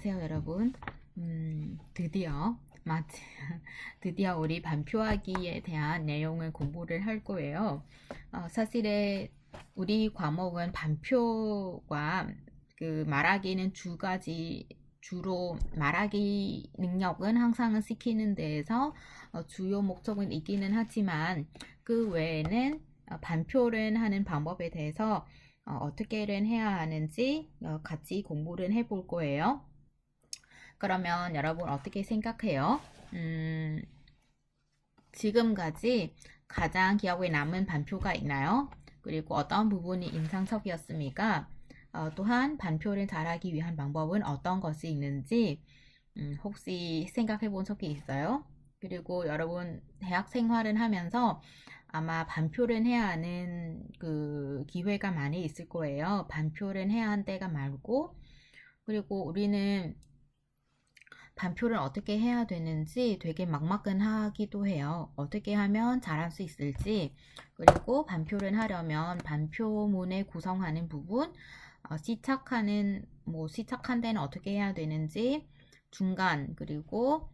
안녕하세요, 여러분. 드디어 드디어 우리 반표하기에 대한 내용을 공부를 할 거예요. 사실에 우리 과목은 반표과 그 말하기는 두 가지, 주로 말하기 능력은 항상 시키는 데에서 주요 목적은 있기는 하지만 그 외에는 반표를 하는 방법에 대해서 어떻게를 해야 하는지 같이 공부를 해볼 거예요. 그러면 여러분 어떻게 생각해요? 지금까지 가장 기억에 남은 반표가 있나요? 그리고 어떤 부분이 인상적이었습니까? 또한 반표를 잘하기 위한 방법은 어떤 것이 있는지 혹시 생각해 본 적이 있어요? 그리고 여러분 대학 생활을 하면서 아마 반표를 해야 하는 그 기회가 많이 있을 거예요. 반표를 해야 한 때가 많고, 그리고 우리는 반표를 어떻게 해야 되는지 되게 막막하기도 해요. 어떻게 하면 잘할 수 있을지, 그리고 반표를 하려면 반표문을 구성하는 부분, 시작한 데는 어떻게 해야 되는지, 중간, 그리고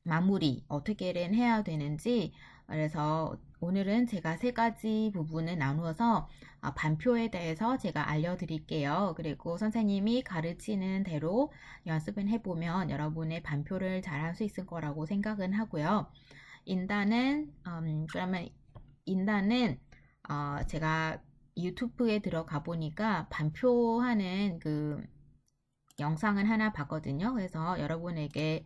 마무리 어떻게는 해야 되는지, 그래서 오늘은 제가 세 가지 부분을 나누어서 반표에 대해서 제가 알려드릴게요. 그리고 선생님이 가르치는 대로 연습을 해보면 여러분의 반표를 잘할 수 있을 거라고 생각은 하고요. 그러면 인단은 제가 유튜브에 들어가 보니까 반표하는 그 영상을 하나 봤거든요. 그래서 여러분에게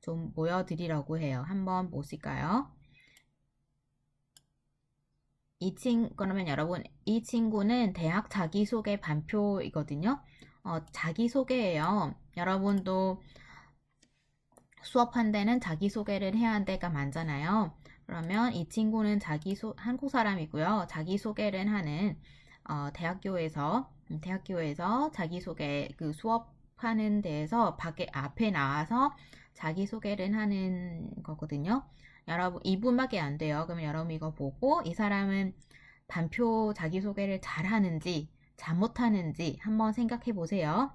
좀 보여드리려고 해요. 한번 보실까요? 그러면 여러분, 이 친구는 대학 자기소개 반표이거든요. 자기소개예요. 여러분도 수업한 데는 자기소개를 해야 한 데가 많잖아요. 그러면 이 친구는 한국 사람이고요. 자기소개를 하는, 대학교에서 자기소개 그 수업하는 데에서 앞에 나와서 자기소개를 하는 거거든요. 여러분, 2분밖에 안 돼요. 그러면 여러분 이거 보고 이 사람은 반표 자기소개를 잘하는지 잘못하는지 한번 생각해 보세요.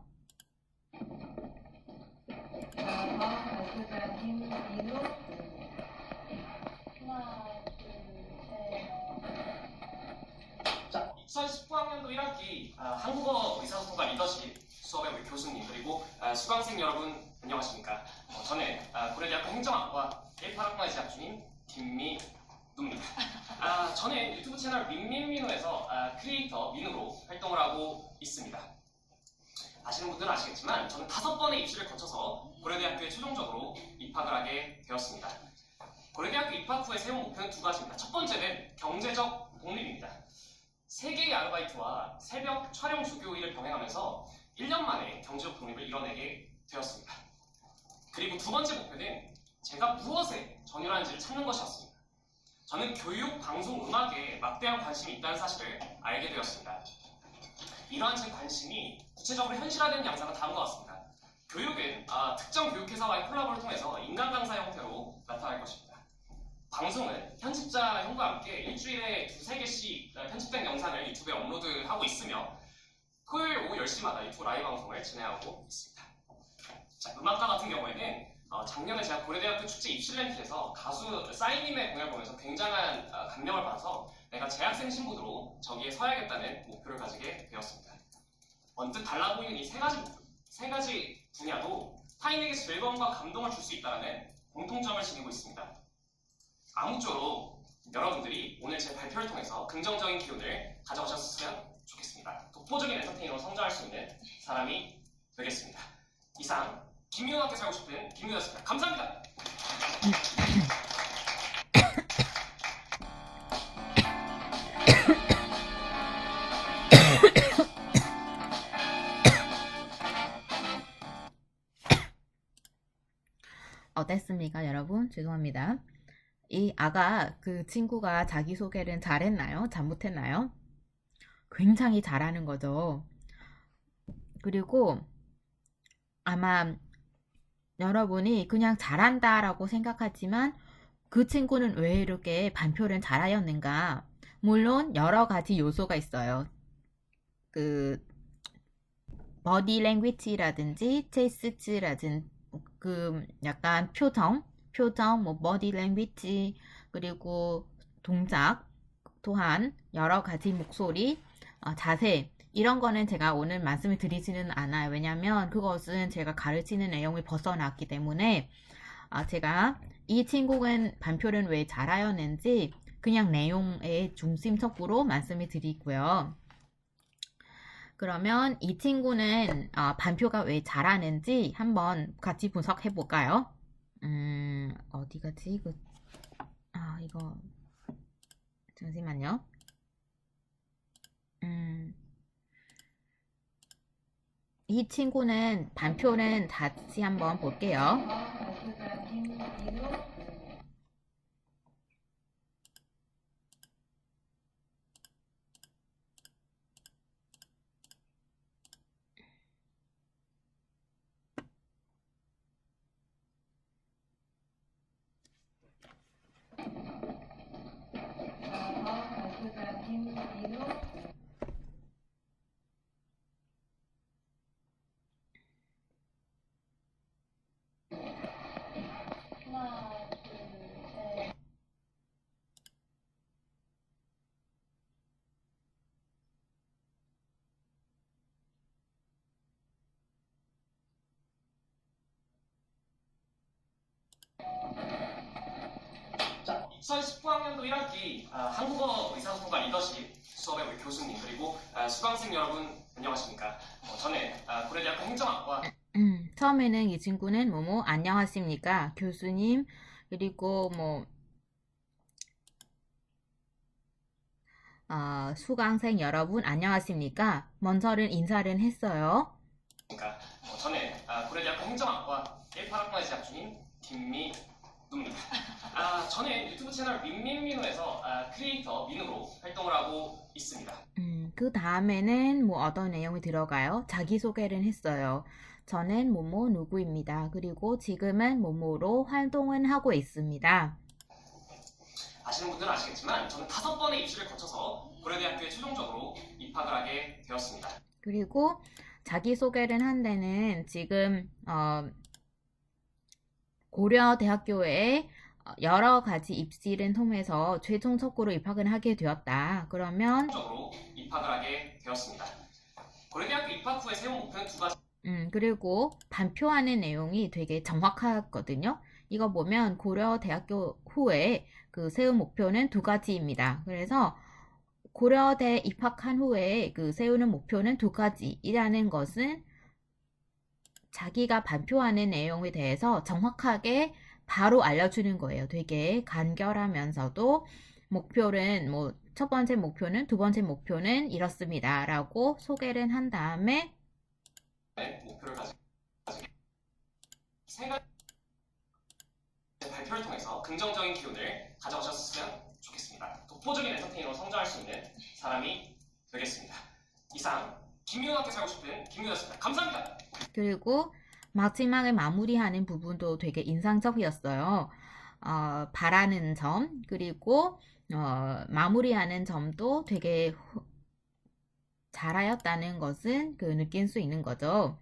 자, 2019학년도 1학기 한국어 의사소통과 리더십 수업의 우리 교수님 그리고 수강생 여러분 안녕하십니까? 저는 고려대학교 행정학과 18학번에 재학 중인 김민우입니다. 저는 유튜브 채널 민민민우에서 크리에이터 민우로 활동을 하고 있습니다. 아시는 분들은 아시겠지만 저는 5번의 입시를 거쳐서 고려대학교에 최종적으로 입학을 하게 되었습니다. 고려대학교 입학 후에 세운 목표는 두 가지입니다. 첫 번째는 경제적 독립입니다. 3개의 아르바이트와 새벽 촬영 주교 일을 병행하면서 1년 만에 경제적 독립을 이뤄내게 되었습니다. 그리고 두 번째 목표는 제가 무엇에 전율하는지를 찾는 것이었습니다. 저는 교육, 방송, 음악에 막대한 관심이 있다는 사실을 알게 되었습니다. 이러한 제 관심이 구체적으로 현실화되는 양상은 다음과 같습니다. 교육은 특정 교육회사와의 콜라보를 통해서 인간 강사 형태로 나타날 것입니다. 방송은 편집자 형과 함께 일주일에 2-3개씩 편집된 영상을 유튜브에 업로드하고 있으며 토요일 오후 10시마다 유튜브 라이브 방송을 진행하고 있습니다. 자, 음악과 같은 경우에는 작년에 제가 고려대학교 축제 입실렌트에서 가수 싸이님의 공연을 보면서 굉장한 감명을 받아서 내가 재학생 신분으로 저기에 서야겠다는 목표를 가지게 되었습니다. 언뜻 달라 보이는 이 세 가지 분야도 타인에게 즐거움과 감동을 줄 수 있다는 공통점을 지니고 있습니다. 아무쪼록 여러분들이 오늘 제 발표를 통해서 긍정적인 기운을 가져가셨으면 좋겠습니다. 독보적인 엔터테이너로 성장할 수 있는 사람이 되겠습니다. 이상 김민우와 함께 살고 싶은 김민우였습니다. 감사합니다. 어땠습니까, 여러분? 죄송합니다. 그 친구가 자기소개를 잘했나요? 잘못했나요? 굉장히 잘하는 거죠. 그리고 아마 여러분이 그냥 잘한다라고 생각하지만 그 친구는 왜 이렇게 반표를 잘하였는가? 물론 여러 가지 요소가 있어요. 그 body language라든지 체스트라든지 그 약간 표정, 뭐 body language 그리고 동작 또한 여러 가지 목소리, 자세 이런 거는 제가 오늘 말씀을 드리지는 않아요. 왜냐면 그것은 제가 가르치는 내용을 벗어났기 때문에 제가 이 친구는 반표를 왜 잘하였는지 그냥 내용의 중심적으로 말씀을 드리고요. 그러면 이 친구는 반표가 왜 잘하는지 한번 같이 분석해 볼까요? 어디 가지? 이거 잠시만요. 이 친구는 반표는 다시 한번 볼게요. 자, 2019학년도 1학기 한국어 의사소통과 리더십 수업의 우리 교수님 그리고 수강생 여러분 안녕하십니까? 저는 고려대학교 행정학과 처음에는 이 친구는 안녕하십니까 교수님 그리고 수강생 여러분 안녕하십니까 먼저는 인사를 했어요. 그러니까 저는 고려대학교 행정학과 18학번에 재학 중인 김민우입니다. 저는 유튜브 채널 민민민우에서 크리에이터 민우로 활동을 하고 있습니다. 그 다음에는 어떤 내용이 들어가요? 자기소개를 했어요. 저는 누구입니다. 그리고 지금은 뭐뭐로 활동은 하고 있습니다. 아시는 분들은 아시겠지만 저는 5번의 입시를 거쳐서 고려대학교에 최종적으로 입학을 하게 되었습니다. 그리고 자기소개를 한 데는 지금 고려대학교에 여러 가지 입시를 통해서 최종적으로 입학을 하게 되었다. 그러면 최종적으로 입학을 하게 되었습니다. 고려대학교 입학 후에 세운 목표는 2가지. 그리고 반표하는 내용이 되게 정확하거든요. 이거 보면 고려대학교 후에 그 세운 목표는 2가지입니다. 그래서 고려대 입학한 후에 그 세우는 목표는 2가지이라는 것은 자기가 반표하는 내용에 대해서 정확하게 바로 알려주는 거예요. 되게 간결하면서도 목표는 첫 번째 목표는 두 번째 목표는 이렇습니다. 라고 소개를 한 다음에 목표를 가지고 세 가지 발표를 통해서 긍정적인 기운을 가져오셨으면 좋겠습니다. 독보적인 엔터테이너로 성장할 수 있는 사람이 되겠습니다. 이상 김민우 학교 살고 싶은 김민우였습니다. 감사합니다. 그리고 마지막에 마무리하는 부분도 되게 인상적이었어요. 바라는 점 그리고 마무리하는 점도 되게 잘하였다는 것은 느낄 수 있는 거죠.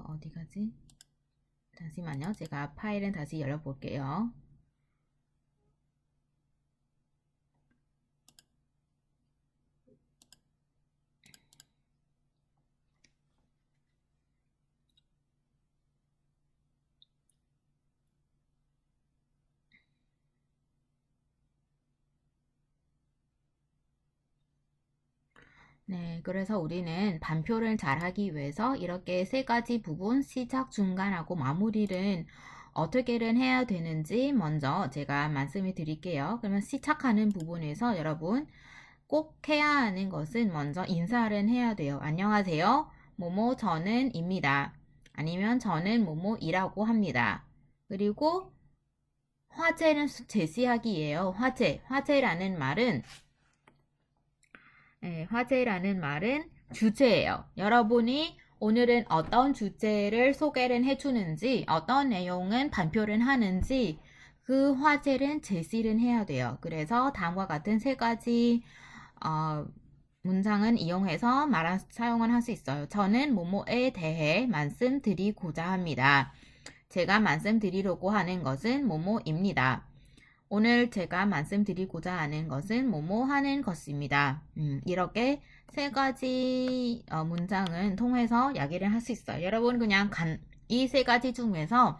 어디 가지? 잠시만요. 제가 파일은 다시 열어볼게요. 네, 그래서 우리는 반표를 잘하기 위해서 이렇게 3가지 부분, 시작, 중간하고 마무리를 어떻게든 해야 되는지 먼저 제가 말씀을 드릴게요. 그러면 시작하는 부분에서 여러분 꼭 해야 하는 것은 먼저 인사를 해야 돼요. 안녕하세요. 뭐뭐 저는 입니다. 아니면 저는 뭐뭐이라고 합니다. 그리고 화제는 제시하기예요. 화제라는 말은 화제라는 말은 주제예요. 여러분이 오늘은 어떤 주제를 소개를 해주는지, 어떤 내용은 발표를 하는지 그 화제를 제시를 해야 돼요. 그래서 다음과 같은 3가지 문장은 이용해서 사용을 할 수 있어요. 저는 뭐뭐에 대해 말씀드리고자 합니다. 제가 말씀드리려고 하는 것은 뭐뭐입니다. 오늘 제가 말씀드리고자 하는 것은 뭐뭐 하는 것입니다. 이렇게 세 가지 문장은 통해서 이야기를 할 수 있어요. 여러분 그냥 이 세 가지 중에서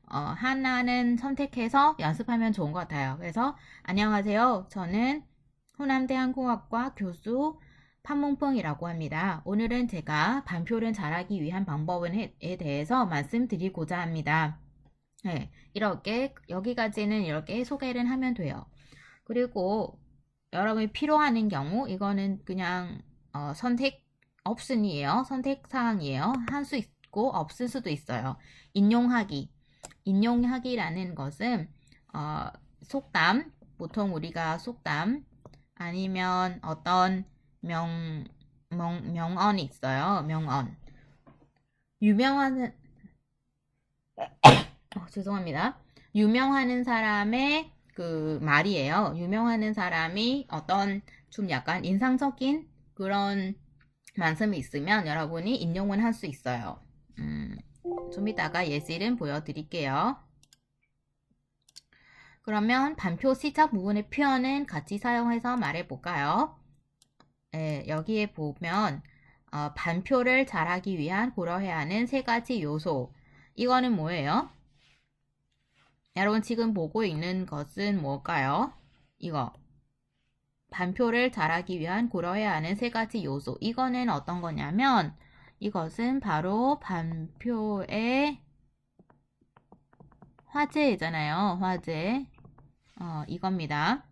하나는 선택해서 연습하면 좋은 것 같아요. 그래서 안녕하세요. 저는 호남대 항공학과 교수 판몽펑이라고 합니다. 오늘은 제가 반표를 잘하기 위한 방법에 대해서 말씀드리고자 합니다. 네, 이렇게 여기까지는 이렇게 소개를 하면 돼요. 그리고 여러분이 필요하는 경우 이거는 그냥 선택 옵션이에요. 선택 사항이에요. 할 수 있고 없을 수도 있어요. 인용하기라는 것은 속담, 보통 우리가 속담 아니면 어떤 명언이 있어요. 명언. 유명한 죄송합니다. 유명하는 사람의 그 말이에요. 유명하는 사람이 어떤 좀 약간 인상적인 그런 말씀이 있으면 여러분이 인용을 할 수 있어요. 좀 이따가 예시를 보여드릴게요. 그러면 반표 시작 부분의 표현은 같이 사용해서 말해볼까요? 네, 여기에 보면 반표를 잘하기 위한 고려해야 하는 세 가지 요소. 이거는 뭐예요? 여러분 지금 보고 있는 것은 뭘까요? 이거. 반표를 잘하기 위한 고려해야 하는 세 가지 요소. 이거는 어떤 거냐면 이것은 바로 반표의 화제잖아요. 화제. 이겁니다.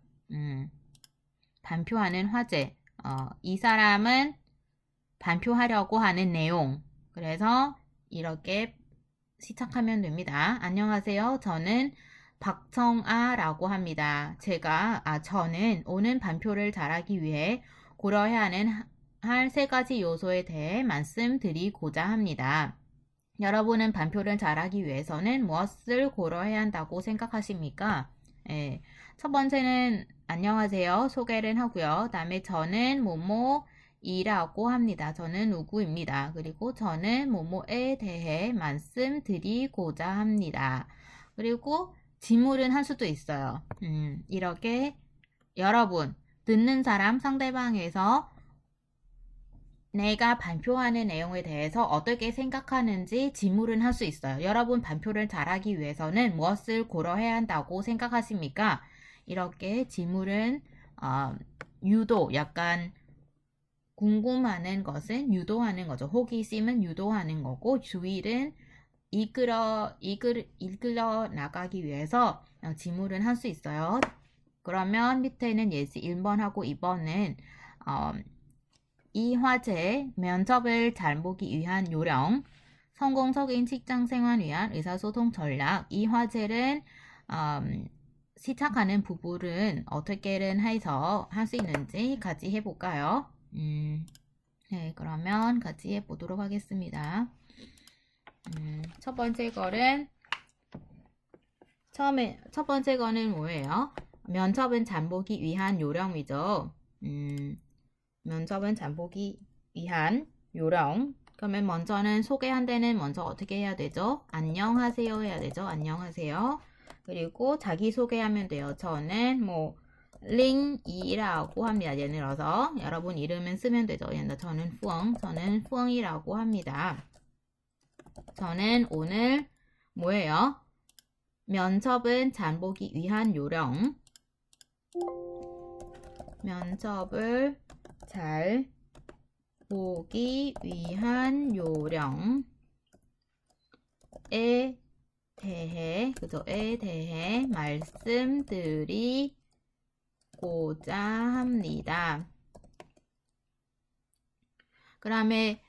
반표하는 화제. 이 사람은 반표하려고 하는 내용. 그래서 이렇게 시작하면 됩니다. 안녕하세요. 저는 박청아라고 합니다. 저는 오늘 반표를 잘하기 위해 고려해야 하는 할 세 가지 요소에 대해 말씀드리고자 합니다. 여러분은 반표를 잘하기 위해서는 무엇을 고려해야 한다고 생각하십니까? 예, 첫 번째는 안녕하세요. 소개를 하고요. 다음에 저는 뭐뭐이라고 합니다. 저는 누구입니다. 그리고 저는 뭐뭐에 대해 말씀드리고자 합니다. 그리고 질문은 할 수도 있어요. 이렇게 여러분, 듣는 사람 상대방에서 내가 반표하는 내용에 대해서 어떻게 생각하는지 질문을 할 수 있어요. 여러분 반표를 잘하기 위해서는 무엇을 고려해야 한다고 생각하십니까? 이렇게 질문은 유도, 약간 궁금하는 것은 유도하는 거죠. 호기심은 유도하는 거고 주의는 이끌어 나가기 위해서 질문을 할 수 있어요. 그러면 밑에는 예시 1번하고 2번은 이 화제, 면접을 잘 보기 위한 요령, 성공적인 직장생활 위한 의사소통 전략. 이 화제는 시작하는 부분은 어떻게든 해서 할 수 있는지 같이 해볼까요? 네, 그러면 같이 해보도록 하겠습니다. 첫 번째 거는 뭐예요? 면접은 잘 보기 위한 요령이죠. 면접은 잘 보기 위한 요령. 그러면 먼저는 소개한 데는 먼저 어떻게 해야 되죠? 안녕하세요 해야 되죠. 안녕하세요. 그리고 자기소개하면 돼요. 저는 링이라고 합니다. 예를 들어서 여러분 이름은 쓰면 되죠. 예를 들어 저는 푸엉이라고 합니다. 저는 오늘 뭐예요? 면접은 잘 보기 위한 요령. 면접을 잘 보기 위한 요령에 대해 말씀드리고자 합니다. 그다음에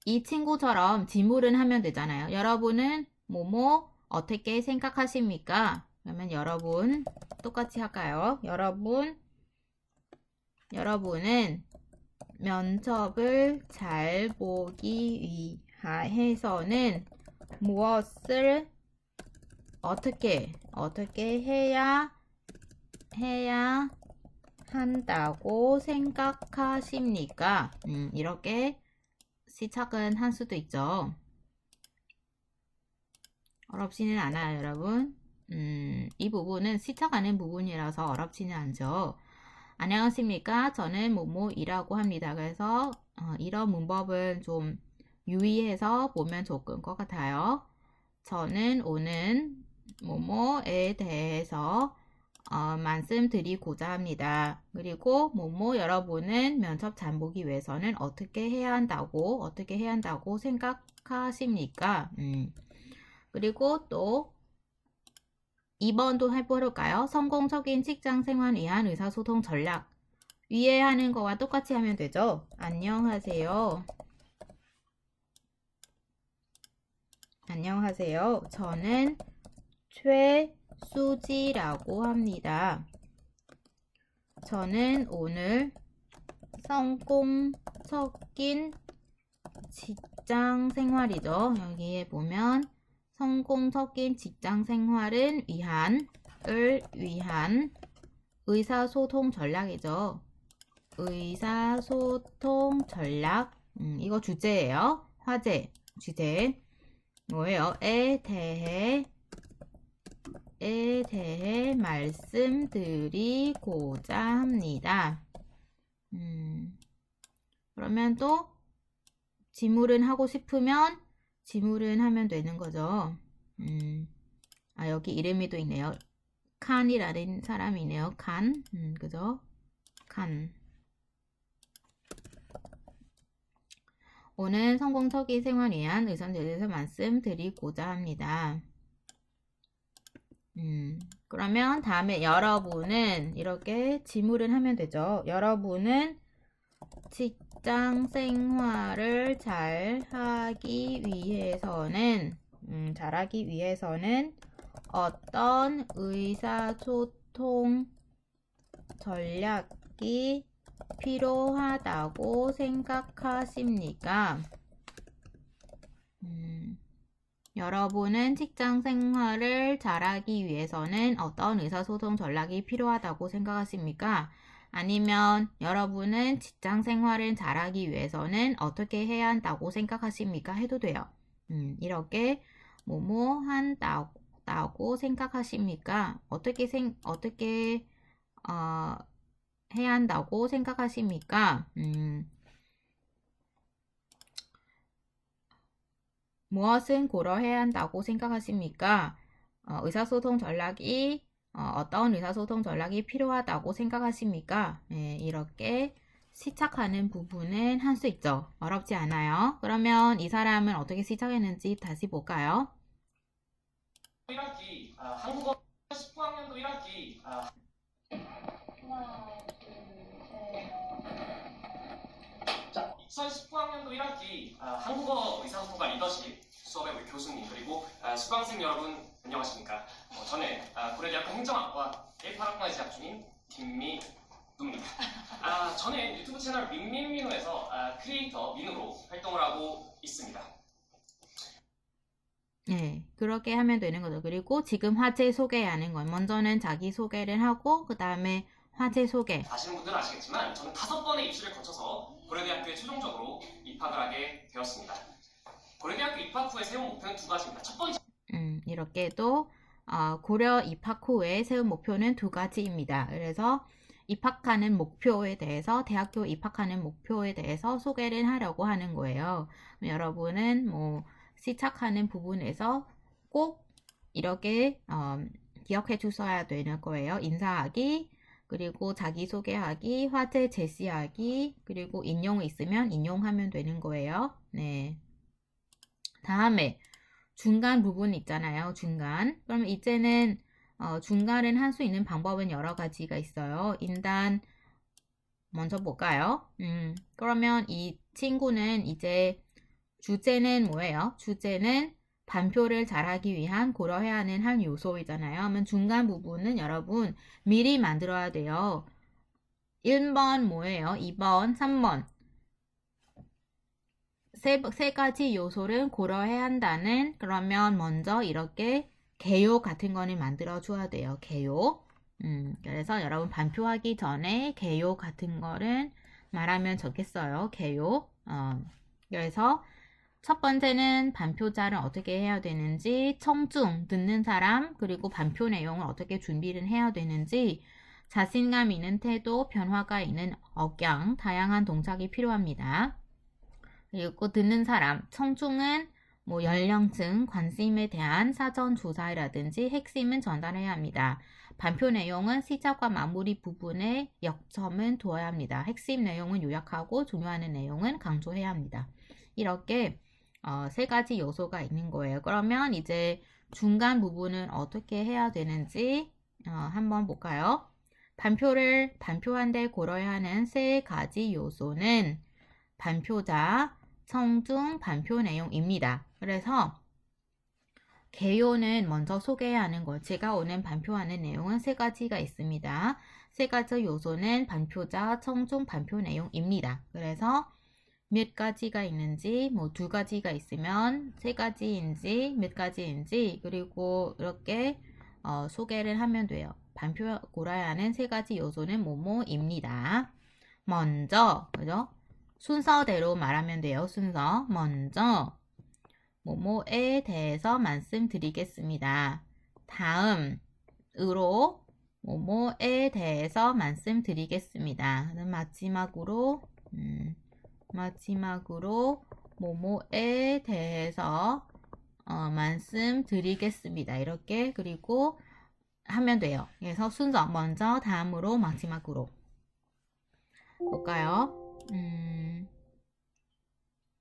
이 친구처럼 질문을 하면 되잖아요. 여러분은 뭐뭐 어떻게 생각하십니까? 그러면 여러분 똑같이 할까요? 여러분은 면접을 잘 보기 위해서는 무엇을 어떻게 해야 한다고 생각하십니까? 이렇게 시작은 할 수도 있죠. 어렵지는 않아요, 여러분. 이 부분은 시작하는 부분이라서 어렵지는 않죠. 안녕하십니까? 저는 뭐뭐이라고 합니다. 그래서 이런 문법은 좀 유의해서 보면 좋을 것 같아요. 저는 오늘 뭐뭐에 대해서 말씀드리고자 합니다. 그리고 뭐뭐 여러분은 면접 잘 보기 위해서는 어떻게 해야 한다고 생각하십니까? 그리고 또 2번도 해볼까요? 성공적인 직장 생활 위한 의사소통 전략. 위에 하는 거와 똑같이 하면 되죠? 안녕하세요. 안녕하세요. 저는 최수지라고 합니다. 저는 오늘 성공적인 직장 생활이죠. 여기에 보면 성공적인 직장 생활을 위한 의사소통 전략이죠. 의사소통 전략. 이거 주제예요. 화제 주제 뭐예요? 에 대해 말씀드리고자 합니다. 그러면 또 지물은 하고 싶으면 지물은 하면 되는 거죠. 여기 이름이 또 있네요. 칸이라는 사람이네요. 칸. 그죠? 칸. 오늘 성공적인 생활 위한 의선제에 대해서 말씀드리고자 합니다. 그러면 다음에 여러분은 이렇게 지물은 하면 되죠. 여러분은 직장 생활을 잘하기 위해서는 어떤 의사소통 전략이 필요하다고 생각하십니까? 여러분은 직장 생활을 잘하기 위해서는 어떤 의사소통 전략이 필요하다고 생각하십니까? 아니면 여러분은 직장 생활을 잘하기 위해서는 어떻게 해야 한다고 생각하십니까? 해도 돼요. 이렇게 뭐뭐 한다고 생각하십니까? 어떻게 해야 한다고 생각하십니까? 무엇은 고려해야 한다고 생각하십니까? 의사소통 전략이 어떤 의사소통 전략이 필요하다고 생각하십니까? 네, 이렇게 시작하는 부분은 할 수 있죠. 어렵지 않아요. 그러면 이 사람은 어떻게 시작했는지 다시 볼까요? 1학기 한국어 19학년도 1학기 하나, 둘, 셋. 자, 2019학년도 1학기 한국어 의사소통과 리더십 수업의 우리 교수님 그리고 수강생 여러분 안녕하십니까? 저는 고려대학교 행정학과 18학번에 재학 중인 김민우입니다. 저는 유튜브 채널 민민민우에서 크리에이터 민우로 활동을 하고 있습니다. 네, 그렇게 하면 되는 거죠. 그리고 지금 화제 소개하는 건 먼저는 자기 소개를 하고 그 다음에 화제 소개. 아시는 분들은 아시겠지만 저는 5번의 입시를 거쳐서 고려대학교에 최종적으로 입학을 하게 되었습니다. 고려대학교 입학 후에 세운 목표는 2가지입니다. 첫 번째 이렇게 또 고려 입학 후에 세운 목표는 2가지입니다. 그래서 입학하는 목표에 대해서 대학교 입학하는 목표에 대해서 소개를 하려고 하는 거예요. 여러분은 뭐 시작하는 부분에서 꼭 이렇게 기억해 주셔야 되는 거예요. 인사하기, 그리고 자기소개하기, 화제 제시하기, 그리고 인용 있으면 인용하면 되는 거예요. 네. 다음에 중간 부분 있잖아요. 중간. 그럼 이제는 중간은 할 수 있는 방법은 여러 가지가 있어요. 일단 먼저 볼까요? 그러면 이 친구는 이제 주제는 뭐예요? 주제는 반표를 잘하기 위한 고려해야 하는 한 요소이잖아요. 그러면 중간 부분은 여러분 미리 만들어야 돼요. 1번 뭐예요? 2번, 3번. 세 가지 요소를 고려해야 한다는 그러면 먼저 이렇게 개요 같은 거는 만들어 줘야 돼요. 개요. 그래서 여러분 발표하기 전에 개요 같은 거를 말하면 좋겠어요. 개요. 그래서 첫 번째는 반표자를 어떻게 해야 되는지, 청중, 듣는 사람, 그리고 반표 내용을 어떻게 준비를 해야 되는지, 자신감 있는 태도, 변화가 있는 억양, 다양한 동작이 필요합니다. 그리고 듣는 사람, 청중은 뭐 연령층, 관심에 대한 사전 조사라든지 핵심은 전달해야 합니다. 반표 내용은 시작과 마무리 부분에 역점은 두어야 합니다. 핵심 내용은 요약하고 중요한 내용은 강조해야 합니다. 이렇게 세 가지 요소가 있는 거예요. 그러면 이제 중간 부분은 어떻게 해야 되는지 한번 볼까요? 반표를 반표한데 고려해야 하는 세 가지 요소는 반표자, 청중, 반표 내용입니다. 그래서 개요는 먼저 소개해야 하는 거. 제가 오늘 반표하는 내용은 세 가지가 있습니다. 세 가지 요소는 반표자, 청중, 반표 내용입니다. 그래서 몇 가지가 있는지, 뭐 두 가지가 있으면 세 가지인지 몇 가지인지, 그리고 이렇게 소개를 하면 돼요. 반표 고려해야 하는 세 가지 요소는 뭐뭐입니다. 먼저, 그죠? 순서대로 말하면 돼요. 순서. 먼저 뭐뭐에 대해서 말씀드리겠습니다. 다음으로 뭐뭐에 대해서 말씀드리겠습니다. 마지막으로 뭐뭐에 대해서 말씀드리겠습니다. 이렇게 그리고 하면 돼요. 그래서 순서 먼저, 다음으로, 마지막으로 볼까요?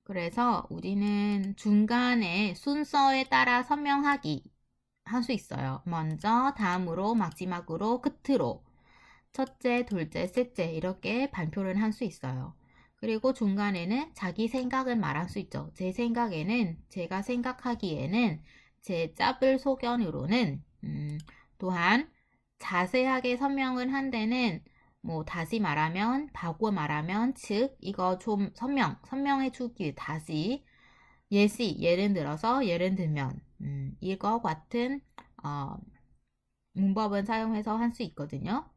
그래서 우리는 중간에 순서에 따라 설명하기 할 수 있어요. 먼저, 다음으로, 마지막으로, 끝으로 첫째, 둘째, 셋째 이렇게 발표를 할 수 있어요. 그리고 중간에는 자기 생각을 말할 수 있죠. 제 생각에는, 제가 생각하기에는, 제 짭을 소견으로는, 또한 자세하게 설명을 한 데는 뭐 다시 말하면, 바꿔 말하면, 즉 이거 좀 설명해 주기 다시 예를 들어서 예를 들면 이거 같은 문법은 사용해서 할 수 있거든요.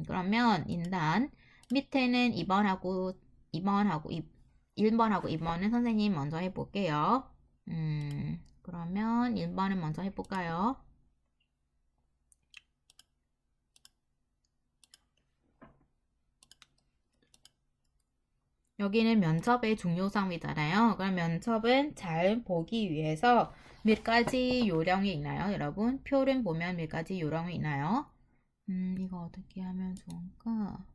그러면 일단 밑에는 1번하고 2번은 선생님 먼저 해볼게요. 그러면 1번은 먼저 해볼까요? 여기는 면접의 중요성이잖아요. 그럼 면접은 잘 보기 위해서 몇 가지 요령이 있나요, 여러분? 표를 보면 몇 가지 요령이 있나요? 이거 어떻게 하면 좋을까?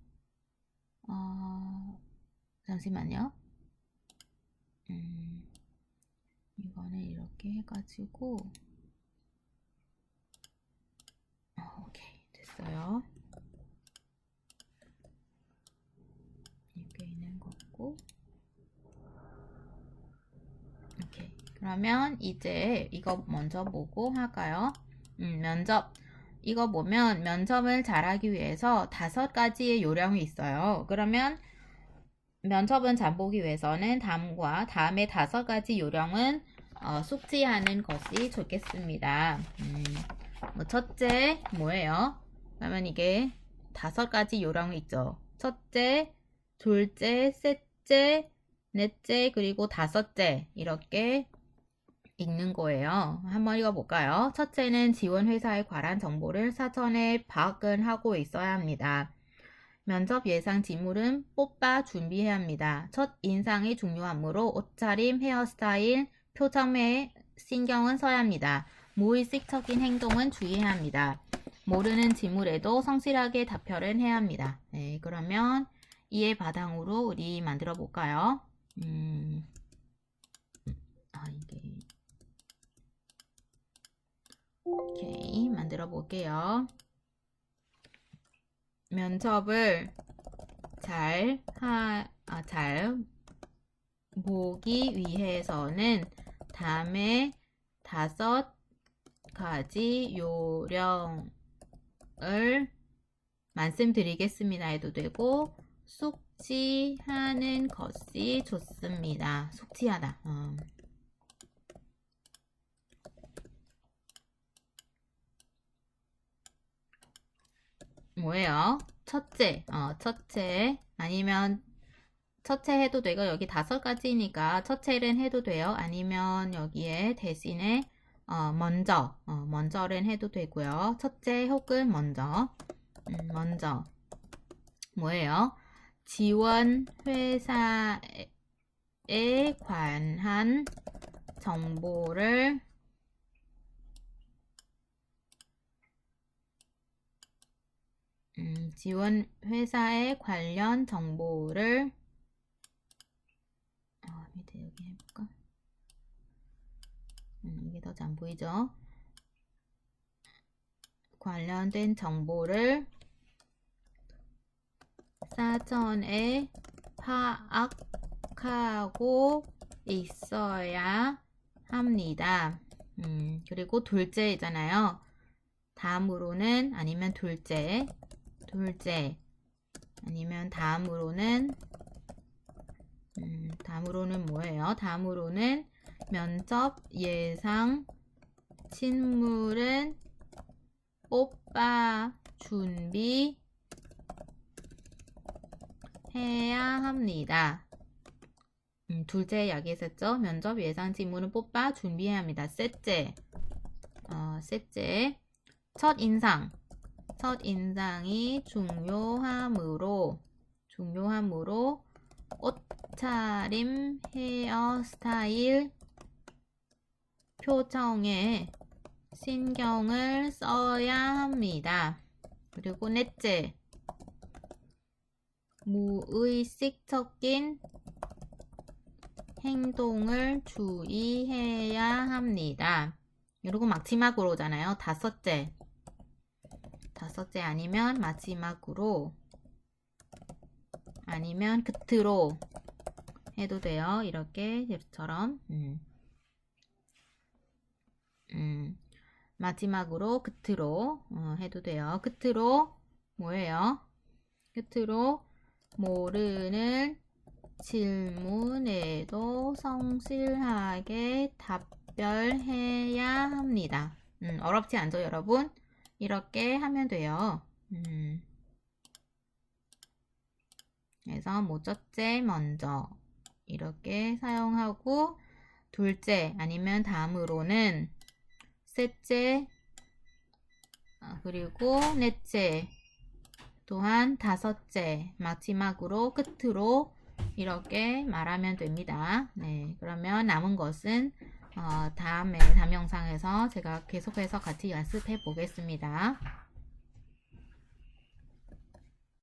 잠시만요. 이거는 이렇게 해가지고 오케이, 됐어요. 이렇게 있는 거고 오케이. 그러면 이제 이거 먼저 보고 할까요? 면접. 이거 보면 면접을 잘하기 위해서 5가지의 요령이 있어요. 그러면 면접은 잘 보기 위해서는 다음에 5가지 요령은 숙지하는 것이 좋겠습니다. 첫째 뭐예요? 그러면 이게 5가지 요령이 있죠. 첫째, 둘째, 셋째, 넷째, 그리고 다섯째 이렇게 읽는 거예요. 한번 읽어볼까요? 첫째는 지원 회사에 관한 정보를 사전에 파악을 하고 있어야 합니다. 면접 예상 지문은 뽑아 준비해야 합니다. 첫 인상이 중요하므로 옷차림, 헤어스타일, 표정에 신경은 써야 합니다. 무의식적인 행동은 주의해야 합니다. 모르는 질문에도 성실하게 답변을 해야 합니다. 네, 그러면 이에 바탕으로 우리 만들어 볼까요? 이게 오케이, 만들어 볼게요. 면접을 잘 보기 위해서는 다음에 5가지 요령을 말씀드리겠습니다 해도 되고, 숙지하는 것이 좋습니다. 숙지하다. 뭐예요? 첫째, 첫째. 아니면 첫째 해도 되고, 여기 5가지니까 첫째는 해도 돼요. 아니면 여기에 대신에, 먼저는 해도 되고요. 첫째 혹은 먼저. 먼저. 뭐예요? 지원 회사에 관한 정보를 지원 회사에 관련 정보를 밑에 여기 해볼까? 이게 더 잘 안 보이죠? 관련된 정보를 사전에 파악하고 있어야 합니다. 그리고 둘째잖아요. 다음으로는 아니면 둘째 아니면 다음으로는 뭐예요? 다음으로는 면접 예상 친물은 뽑아 준비해야 합니다. 둘째 이야기했었죠? 면접 예상 친물은 뽑아 준비해야 합니다. 셋째, 첫인상이 중요하므로 옷차림, 헤어스타일, 표정에 신경을 써야 합니다. 그리고 넷째, 무의식적인 행동을 주의해야 합니다. 그리고 마지막으로잖아요. 다섯째 아니면 마지막으로 아니면 끝으로 해도 돼요. 이렇게처럼 마지막으로 끝으로 해도 돼요. 끝으로 뭐예요? 끝으로 모르는 질문에도 성실하게 답변해야 합니다. 어렵지 않죠, 여러분? 이렇게 하면 돼요. 그래서 뭐 첫째, 먼저 이렇게 사용하고 둘째 아니면 다음으로는 셋째 그리고 넷째 또한 다섯째 마지막으로 끝으로 이렇게 말하면 됩니다. 네, 그러면 남은 것은 다음 영상에서 제가 계속해서 같이 연습해 보겠습니다.